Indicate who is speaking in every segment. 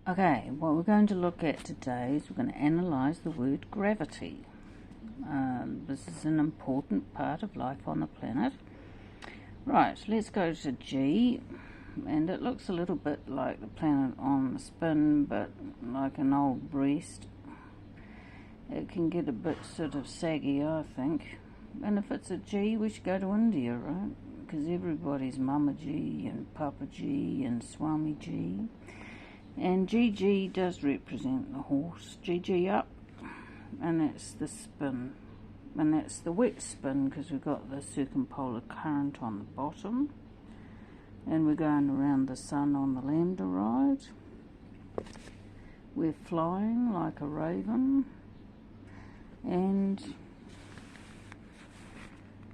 Speaker 1: Okay, what we're going to look at today is we're going to analyse the word gravity. This is an important part of life on the planet. Right, let's go to G, and it looks a little bit like the planet on the spin, but like an old breast. It can get a bit sort of saggy, I think. And if it's a G, we should go to India, right? Because everybody's Mama G and Papa G and Swami G. And GG does represent the horse. GG up, and that's the spin. And that's the wet spin because we've got the circumpolar current on the bottom. And we're going around the sun on the lambda ride. We're flying like a raven. And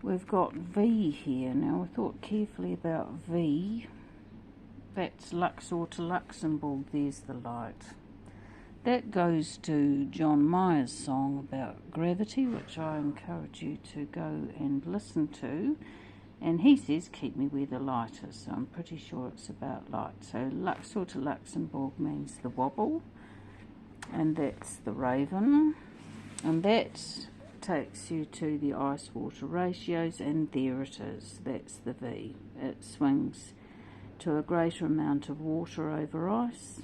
Speaker 1: we've got V here. Now we thought carefully about V. That's Luxor to Luxembourg, there's the light. That goes to John Mayer's song about gravity, which I encourage you to go and listen to. And he says, keep me where the light is, so I'm pretty sure it's about light. So Luxor to Luxembourg means the wobble, and that's the raven. And that takes you to the ice-water ratios, and there it is, that's the V. It swings to a greater amount of water over ice,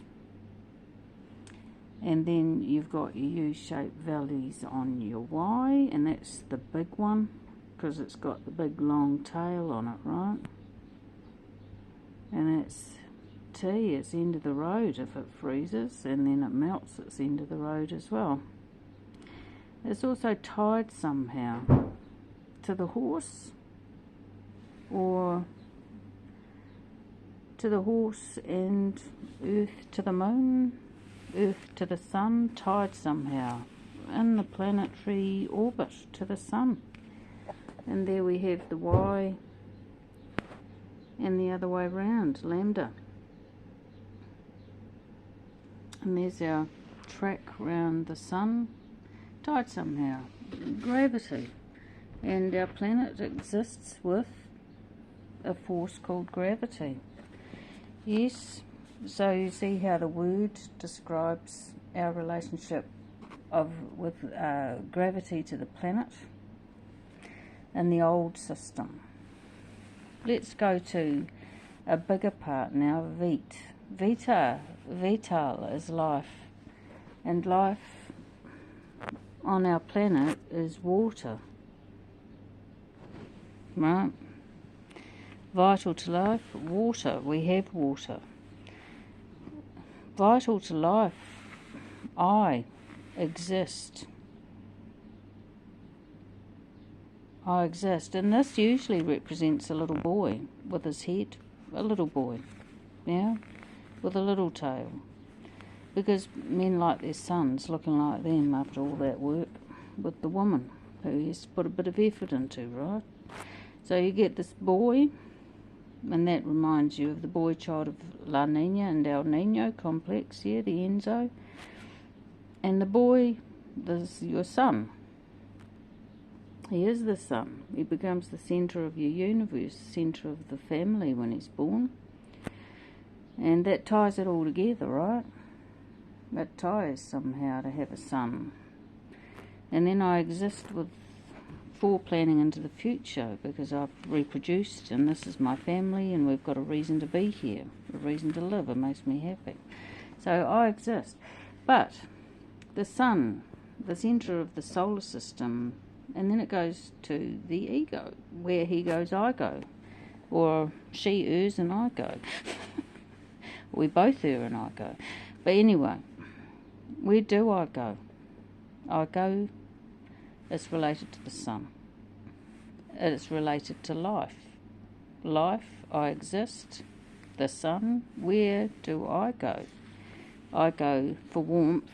Speaker 1: and then you've got your U-shaped valleys on your Y, and that's the big one because it's got the big long tail on it, right? And it's T, it's end of the road if it freezes, and then it melts, it's end of the road as well. It's also tied somehow to the horse, or to the horse and Earth to the moon, Earth to the sun, tied somehow in the planetary orbit to the sun. And there we have the Y, and the other way round, lambda. And there's our track round the sun, tied somehow, gravity. And our planet exists with a force called gravity. Yes, so you see how the word describes our relationship with gravity to the planet in the old system. Let's go to a bigger part now, Vit. Vita, vital is life, and life on our planet is water, right? Vital to life, water, we have water. Vital to life, I exist. I exist, and this usually represents a little boy with his head, a little boy, yeah, with a little tail. Because men like their sons looking like them after all that work with the woman who has put a bit of effort into, right? So you get this boy, and that reminds you of the boy child of La Nina and El Nino complex here, the Enzo. And the boy is your son. He is the son. He becomes the centre of your universe, centre of the family when he's born. And that ties it all together, right? That ties somehow to have a son. And then I exist with planning into the future because I've reproduced and this is my family and we've got a reason to be here, a reason to live. It makes me happy. So I exist. But the sun, the centre of the solar system, and then it goes to the ego. Where he goes, I go. Or she errs and I go. We both err and I go. But anyway, where do I go? I go, it's related to the sun. It's related to life. Life, I exist. The sun, where do I go? I go for warmth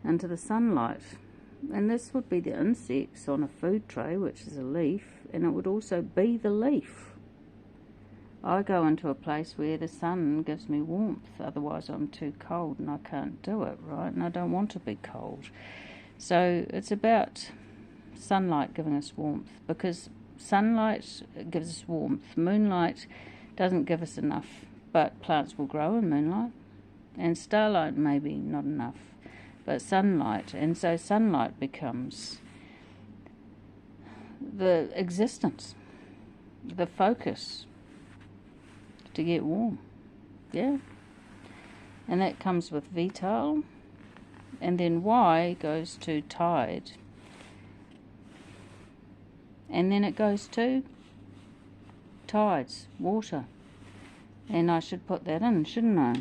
Speaker 1: into the sunlight. And this would be the insects on a food tray, which is a leaf, and it would also be the leaf. I go into a place where the sun gives me warmth, otherwise I'm too cold and I can't do it, right? And I don't want to be cold. So it's about sunlight giving us warmth, because sunlight gives us warmth. Moonlight doesn't give us enough, but plants will grow in moonlight. And starlight maybe not enough, but sunlight. And so sunlight becomes the existence, the focus to get warm. Yeah. And that comes with vital. And then Y goes to tide. And then it goes to tides, water. And I should put that in, shouldn't I?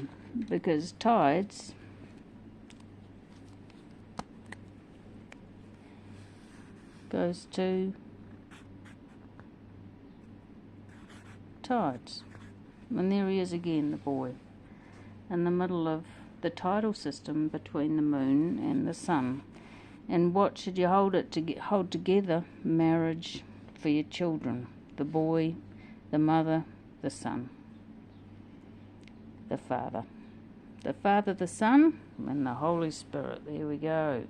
Speaker 1: Because tides goes to tides. And there he is again, the boy, in the middle of the tidal system between the moon and the sun. And what should you hold together? Marriage for your children. The boy, the mother, the son. The Father. The Father, the Son, and the Holy Spirit. There we go.